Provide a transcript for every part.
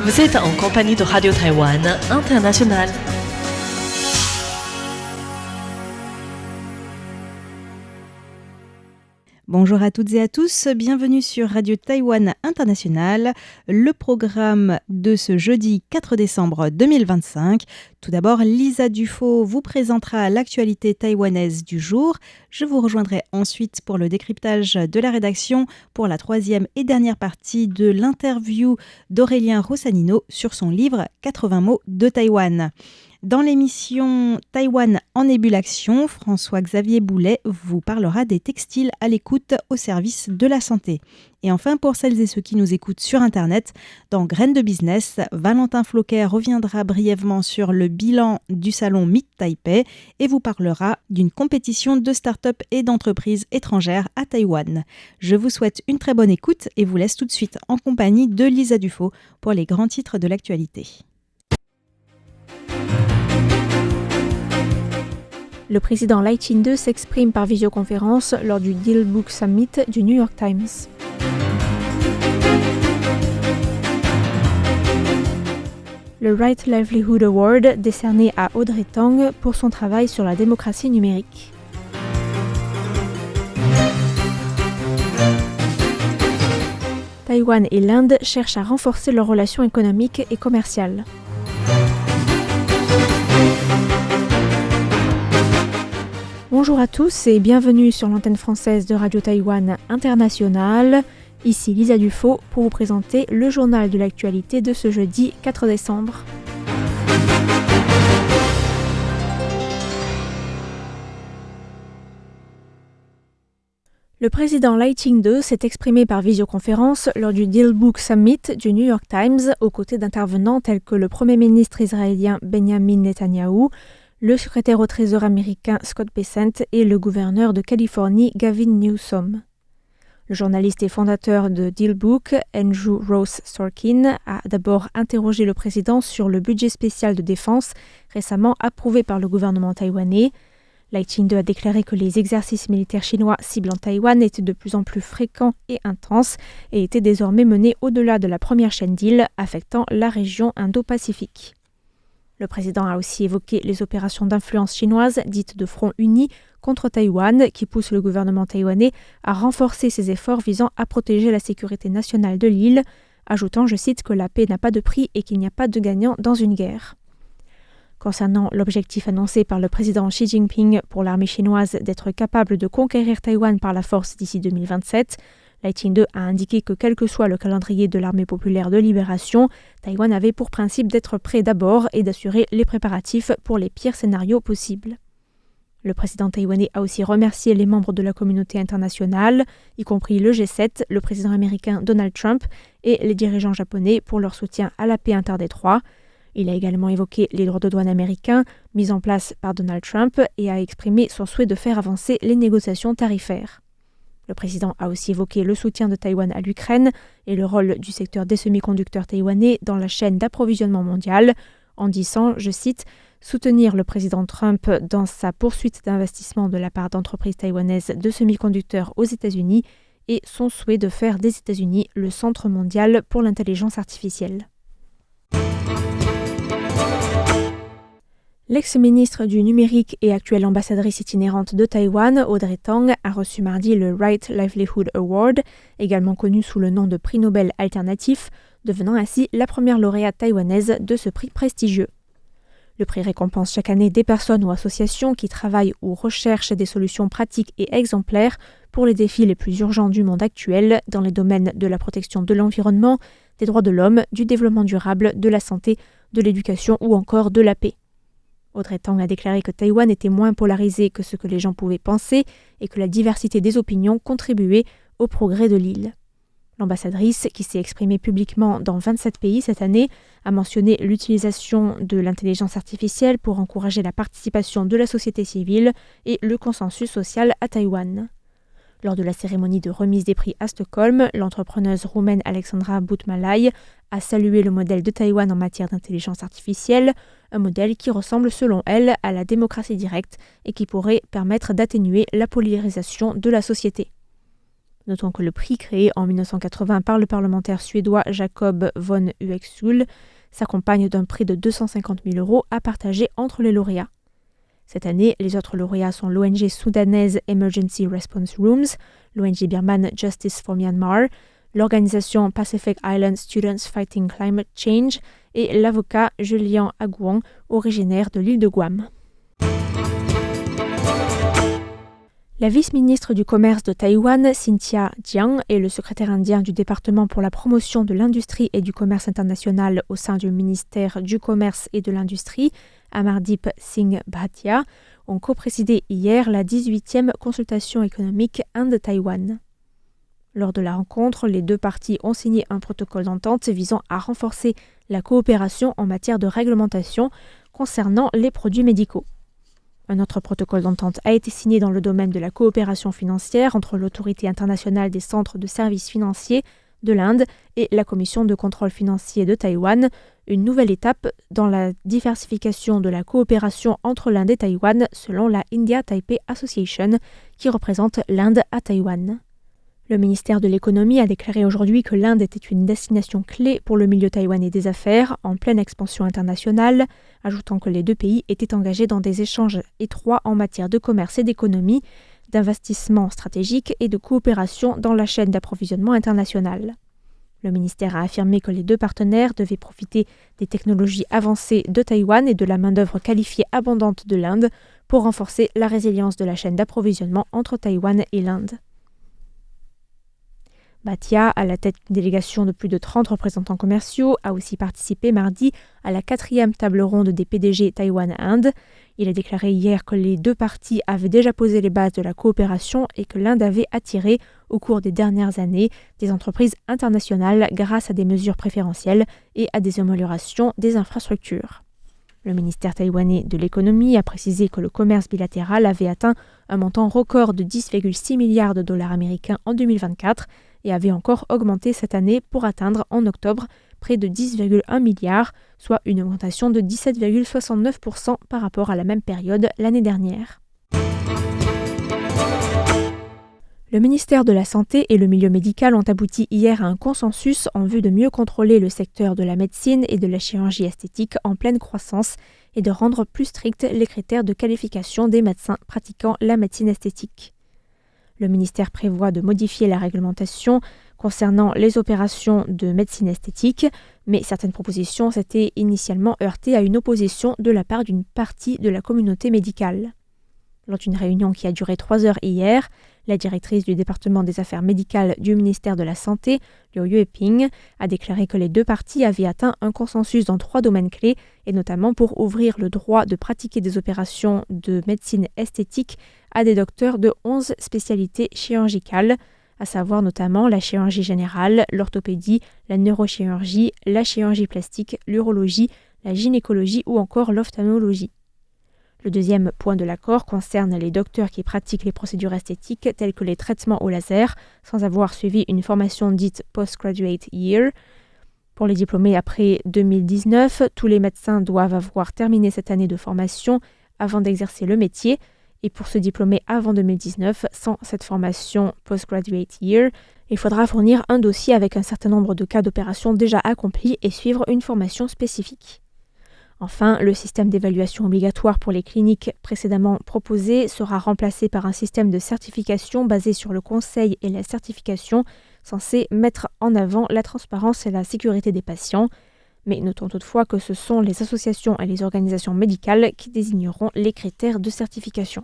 Vous êtes en compagnie de Radio Taïwan International. Bonjour à toutes et à tous, bienvenue sur Radio Taïwan International, le programme de ce jeudi 4 décembre 2025. Tout d'abord, Lisa Dufaux vous présentera l'actualité taïwanaise du jour. Je vous rejoindrai ensuite pour le décryptage de la rédaction pour la troisième et dernière partie de l'interview d'Aurélien Rossanino sur son livre 80 mots de Taïwan. Dans l'émission Taïwan en ébullition, François-Xavier Boulet vous parlera des textiles à l'écoute au service de la santé. Et enfin, pour celles et ceux qui nous écoutent sur Internet, dans Graines de Business, Valentin Floquet reviendra brièvement sur le bilan du salon Meet Taipei et vous parlera d'une compétition de start-up et d'entreprises étrangères à Taïwan. Je vous souhaite une très bonne écoute et vous laisse tout de suite en compagnie de Lisa Dufaux pour les grands titres de l'actualité. Le président Lai Ching-te s'exprime par visioconférence lors du Deal Book Summit du New York Times. Le Right Livelihood Award décerné à Audrey Tang pour son travail sur la démocratie numérique. Taïwan et l'Inde cherchent à renforcer leurs relations économiques et commerciales. Bonjour à tous et bienvenue sur l'antenne française de Radio Taïwan International. Ici Lisa Dufaux pour vous présenter le journal de l'actualité de ce jeudi 4 décembre. Le président Lai Ching-te s'est exprimé par visioconférence lors du Deal Book Summit du New York Times aux côtés d'intervenants tels que le Premier ministre israélien Benjamin Netanyahou, le secrétaire au Trésor américain Scott Bessent et le gouverneur de Californie Gavin Newsom. Le journaliste et fondateur de Dealbook, Andrew Ross Sorkin, a d'abord interrogé le président sur le budget spécial de défense récemment approuvé par le gouvernement taïwanais. Lai Ching-te a déclaré que les exercices militaires chinois ciblant Taïwan étaient de plus en plus fréquents et intenses et étaient désormais menés au-delà de la première chaîne d'îles affectant la région Indo-Pacifique. Le président a aussi évoqué les opérations d'influence chinoise, dites de Front uni, contre Taïwan, qui poussent le gouvernement taïwanais à renforcer ses efforts visant à protéger la sécurité nationale de l'île, ajoutant, je cite, que la paix n'a pas de prix et qu'il n'y a pas de gagnant dans une guerre. Concernant l'objectif annoncé par le président Xi Jinping pour l'armée chinoise d'être capable de conquérir Taïwan par la force d'ici 2027, Lai Ching-te a indiqué que quel que soit le calendrier de l'armée populaire de libération, Taïwan avait pour principe d'être prêt d'abord et d'assurer les préparatifs pour les pires scénarios possibles. Le président taïwanais a aussi remercié les membres de la communauté internationale, y compris le G7, le président américain Donald Trump et les dirigeants japonais pour leur soutien à la paix interdétroit. Il a également évoqué les droits de douane américains mis en place par Donald Trump et a exprimé son souhait de faire avancer les négociations tarifaires. Le président a aussi évoqué le soutien de Taïwan à l'Ukraine et le rôle du secteur des semi-conducteurs taïwanais dans la chaîne d'approvisionnement mondiale, en disant, je cite, « soutenir le président Trump dans sa poursuite d'investissement de la part d'entreprises taïwanaises de semi-conducteurs aux États-Unis et son souhait de faire des États-Unis le centre mondial pour l'intelligence artificielle. » L'ex-ministre du numérique et actuelle ambassadrice itinérante de Taïwan, Audrey Tang, a reçu mardi le Right Livelihood Award, également connu sous le nom de prix Nobel alternatif, devenant ainsi la première lauréate taïwanaise de ce prix prestigieux. Le prix récompense chaque année des personnes ou associations qui travaillent ou recherchent des solutions pratiques et exemplaires pour les défis les plus urgents du monde actuel dans les domaines de la protection de l'environnement, des droits de l'homme, du développement durable, de la santé, de l'éducation ou encore de la paix. Audrey Tang a déclaré que Taïwan était moins polarisé que ce que les gens pouvaient penser et que la diversité des opinions contribuait au progrès de l'île. L'ambassadrice, qui s'est exprimée publiquement dans 27 pays cette année, a mentionné l'utilisation de l'intelligence artificielle pour encourager la participation de la société civile et le consensus social à Taïwan. Lors de la cérémonie de remise des prix à Stockholm, l'entrepreneuse roumaine Alexandra Butmalai a salué le modèle de Taïwan en matière d'intelligence artificielle, un modèle qui ressemble selon elle à la démocratie directe et qui pourrait permettre d'atténuer la polarisation de la société. Notons que le prix créé en 1980 par le parlementaire suédois Jacob von Uexküll s'accompagne d'un prix de 250 000 € à partager entre les lauréats. Cette année, les autres lauréats sont l'ONG soudanaise Emergency Response Rooms, l'ONG birmane Justice for Myanmar, l'organisation Pacific Island Students Fighting Climate Change et l'avocat Julian Aguang, originaire de l'île de Guam. La vice-ministre du Commerce de Taïwan, Cynthia Jiang, et le secrétaire indien du département pour la promotion de l'industrie et du commerce international au sein du ministère du Commerce et de l'Industrie, Amardeep Singh Bhatia, ont coprésidé hier la 18e consultation économique Inde-Taïwan. Lors de la rencontre, les deux parties ont signé un protocole d'entente visant à renforcer la coopération en matière de réglementation concernant les produits médicaux. Un autre protocole d'entente a été signé dans le domaine de la coopération financière entre l'Autorité internationale des centres de services financiers de l'Inde et la Commission de contrôle financier de Taïwan, une nouvelle étape dans la diversification de la coopération entre l'Inde et Taïwan selon la India Taipei Association qui représente l'Inde à Taïwan. Le ministère de l'économie a déclaré aujourd'hui que l'Inde était une destination clé pour le milieu taïwanais des affaires, en pleine expansion internationale, ajoutant que les deux pays étaient engagés dans des échanges étroits en matière de commerce et d'économie, d'investissement stratégique et de coopération dans la chaîne d'approvisionnement internationale. Le ministère a affirmé que les deux partenaires devaient profiter des technologies avancées de Taïwan et de la main-d'œuvre qualifiée abondante de l'Inde pour renforcer la résilience de la chaîne d'approvisionnement entre Taïwan et l'Inde. Bhatia, à la tête d'une délégation de plus de 30 représentants commerciaux, a aussi participé mardi à la 4e table ronde des PDG Taïwan-Inde. Il a déclaré hier que les deux parties avaient déjà posé les bases de la coopération et que l'Inde avait attiré, au cours des dernières années, des entreprises internationales grâce à des mesures préférentielles et à des améliorations des infrastructures. Le ministère taïwanais de l'économie a précisé que le commerce bilatéral avait atteint un montant record de 10,6 milliards de dollars américains en 2024 et avait encore augmenté cette année pour atteindre en octobre près de 10,1 milliards, soit une augmentation de 17,69% par rapport à la même période l'année dernière. Le ministère de la Santé et le milieu médical ont abouti hier à un consensus en vue de mieux contrôler le secteur de la médecine et de la chirurgie esthétique en pleine croissance et de rendre plus stricts les critères de qualification des médecins pratiquant la médecine esthétique. Le ministère prévoit de modifier la réglementation concernant les opérations de médecine esthétique, mais certaines propositions s'étaient initialement heurtées à une opposition de la part d'une partie de la communauté médicale. Lors d'une réunion qui a duré 3 heures hier, la directrice du département des affaires médicales du ministère de la Santé, Liu Yueping, a déclaré que les deux parties avaient atteint un consensus dans 3 domaines clés, et notamment pour ouvrir le droit de pratiquer des opérations de médecine esthétique à des docteurs de 11 spécialités chirurgicales, à savoir notamment la chirurgie générale, l'orthopédie, la neurochirurgie, la chirurgie plastique, l'urologie, la gynécologie ou encore l'ophtalmologie. Le deuxième point de l'accord concerne les docteurs qui pratiquent les procédures esthétiques telles que les traitements au laser sans avoir suivi une formation dite Postgraduate Year. Pour les diplômés après 2019, tous les médecins doivent avoir terminé cette année de formation avant d'exercer le métier. Et pour se diplômer avant 2019, sans cette formation Postgraduate Year, il faudra fournir un dossier avec un certain nombre de cas d'opérations déjà accomplis et suivre une formation spécifique. Enfin, le système d'évaluation obligatoire pour les cliniques précédemment proposé sera remplacé par un système de certification basé sur le conseil et la certification censé mettre en avant la transparence et la sécurité des patients. Mais notons toutefois que ce sont les associations et les organisations médicales qui désigneront les critères de certification.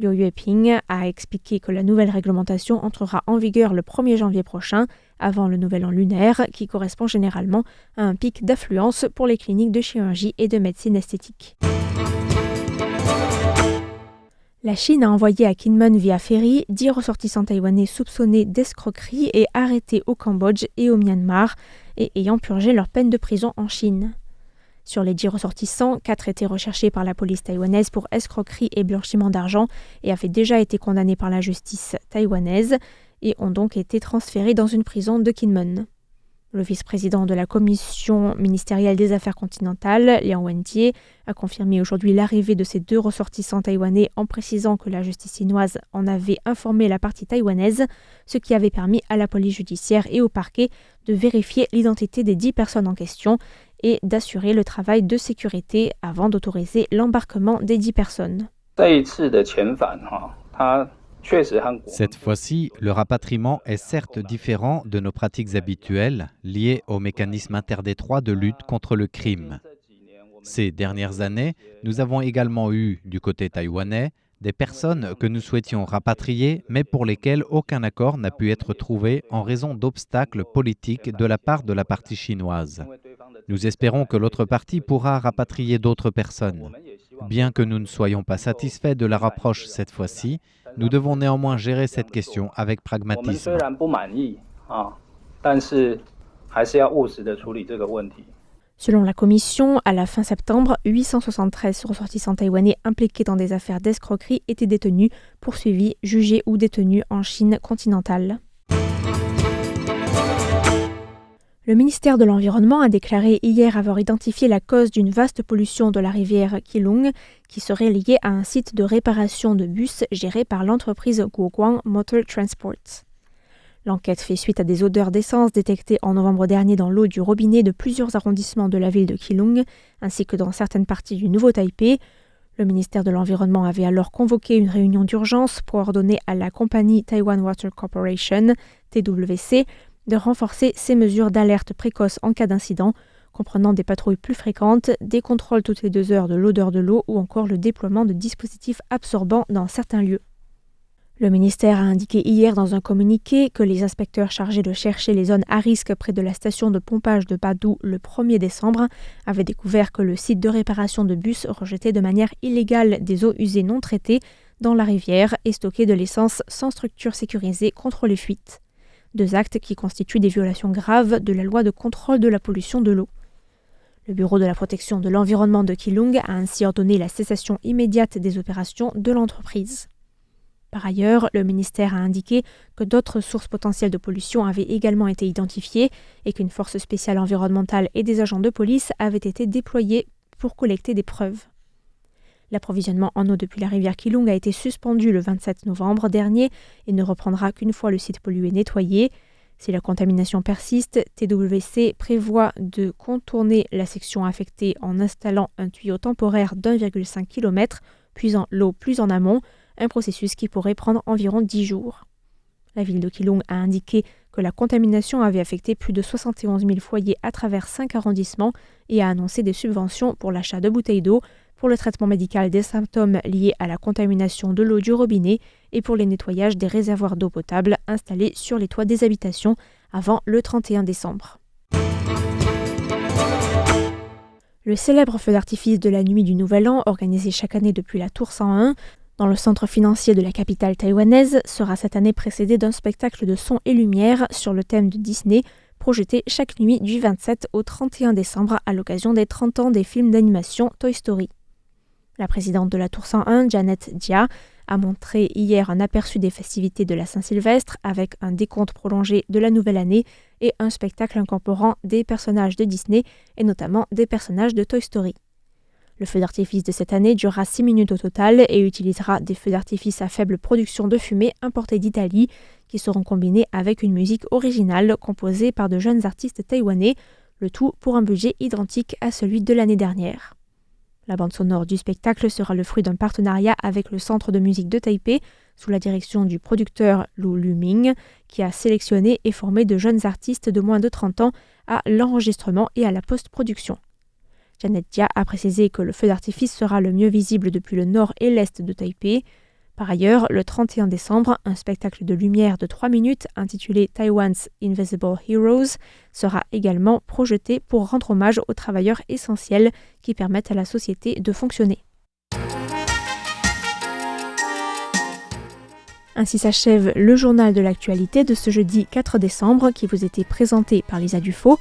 Liu Yueping a expliqué que la nouvelle réglementation entrera en vigueur le 1er janvier prochain, avant le nouvel an lunaire, qui correspond généralement à un pic d'affluence pour les cliniques de chirurgie et de médecine esthétique. La Chine a envoyé à Kinmen via ferry 10 ressortissants taïwanais soupçonnés d'escroquerie et arrêtés au Cambodge et au Myanmar et ayant purgé leur peine de prison en Chine. Sur les 10 ressortissants, 4 étaient recherchés par la police taïwanaise pour escroquerie et blanchiment d'argent et avaient déjà été condamnés par la justice taïwanaise et ont donc été transférés dans une prison de Kinmen. Le vice-président de la commission ministérielle des affaires continentales, Liang Wenjie, a confirmé aujourd'hui l'arrivée de ces 2 ressortissants taïwanais en précisant que la justice chinoise en avait informé la partie taïwanaise, ce qui avait permis à la police judiciaire et au parquet de vérifier l'identité des 10 personnes en question et d'assurer le travail de sécurité avant d'autoriser l'embarquement des 10 personnes. Cette fois-ci, le rapatriement est certes différent de nos pratiques habituelles liées au mécanisme interdétroit de lutte contre le crime. Ces dernières années, nous avons également eu, du côté taïwanais, des personnes que nous souhaitions rapatrier, mais pour lesquelles aucun accord n'a pu être trouvé en raison d'obstacles politiques de la part de la partie chinoise. Nous espérons que l'autre partie pourra rapatrier d'autres personnes. Bien que nous ne soyons pas satisfaits de la approche cette fois-ci, nous devons néanmoins gérer cette question avec pragmatisme. Selon la commission, à la fin septembre, 873 ressortissants taïwanais impliqués dans des affaires d'escroquerie étaient détenus, poursuivis, jugés ou détenus en Chine continentale. Le ministère de l'Environnement a déclaré hier avoir identifié la cause d'une vaste pollution de la rivière Keelung qui serait liée à un site de réparation de bus géré par l'entreprise Guoguang Motor Transport. L'enquête fait suite à des odeurs d'essence détectées en novembre dernier dans l'eau du robinet de plusieurs arrondissements de la ville de Keelung, ainsi que dans certaines parties du Nouveau-Taipei. Le ministère de l'Environnement avait alors convoqué une réunion d'urgence pour ordonner à la compagnie Taiwan Water Corporation, TWC, de renforcer ses mesures d'alerte précoce en cas d'incident, comprenant des patrouilles plus fréquentes, des contrôles toutes les 2 heures de l'odeur de l'eau ou encore le déploiement de dispositifs absorbants dans certains lieux. Le ministère a indiqué hier dans un communiqué que les inspecteurs chargés de chercher les zones à risque près de la station de pompage de Badou le 1er décembre avaient découvert que le site de réparation de bus rejetait de manière illégale des eaux usées non traitées dans la rivière et stockait de l'essence sans structure sécurisée contre les fuites. 2 actes qui constituent des violations graves de la loi de contrôle de la pollution de l'eau. Le Bureau de la protection de l'environnement de Keelung a ainsi ordonné la cessation immédiate des opérations de l'entreprise. Par ailleurs, le ministère a indiqué que d'autres sources potentielles de pollution avaient également été identifiées et qu'une force spéciale environnementale et des agents de police avaient été déployés pour collecter des preuves. L'approvisionnement en eau depuis la rivière Keelung a été suspendu le 27 novembre dernier et ne reprendra qu'une fois le site pollué nettoyé. Si la contamination persiste, TWC prévoit de contourner la section affectée en installant un tuyau temporaire d'1,5 km, puisant l'eau plus en amont, un processus qui pourrait prendre environ 10 jours. La ville de Keelung a indiqué que la contamination avait affecté plus de 71 000 foyers à travers 5 arrondissements et a annoncé des subventions pour l'achat de bouteilles d'eau, pour le traitement médical des symptômes liés à la contamination de l'eau du robinet et pour les nettoyages des réservoirs d'eau potable installés sur les toits des habitations avant le 31 décembre. Le célèbre feu d'artifice de la nuit du Nouvel An, organisé chaque année depuis la Tour 101, dans le centre financier de la capitale taïwanaise, sera cette année précédé d'un spectacle de son et lumière sur le thème de Disney, projeté chaque nuit du 27 au 31 décembre à l'occasion des 30 ans des films d'animation Toy Story. La présidente de la Tour 101, Janet Jia, a montré hier un aperçu des festivités de la Saint-Sylvestre avec un décompte prolongé de la nouvelle année et un spectacle incorporant des personnages de Disney et notamment des personnages de Toy Story. Le feu d'artifice de cette année durera 6 minutes au total et utilisera des feux d'artifice à faible production de fumée importés d'Italie qui seront combinés avec une musique originale composée par de jeunes artistes taïwanais, le tout pour un budget identique à celui de l'année dernière. La bande sonore du spectacle sera le fruit d'un partenariat avec le Centre de musique de Taipei, sous la direction du producteur Lu Luming, qui a sélectionné et formé de jeunes artistes de moins de 30 ans à l'enregistrement et à la post-production. Janet Jia a précisé que le feu d'artifice sera le mieux visible depuis le nord et l'est de Taipei. Par ailleurs, le 31 décembre, un spectacle de lumière de 3 minutes intitulé Taiwan's Invisible Heroes sera également projeté pour rendre hommage aux travailleurs essentiels qui permettent à la société de fonctionner. Ainsi s'achève le journal de l'actualité de ce jeudi 4 décembre qui vous était présenté par Lisa Dufaux.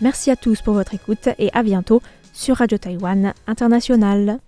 Merci à tous pour votre écoute et à bientôt sur Radio Taïwan International.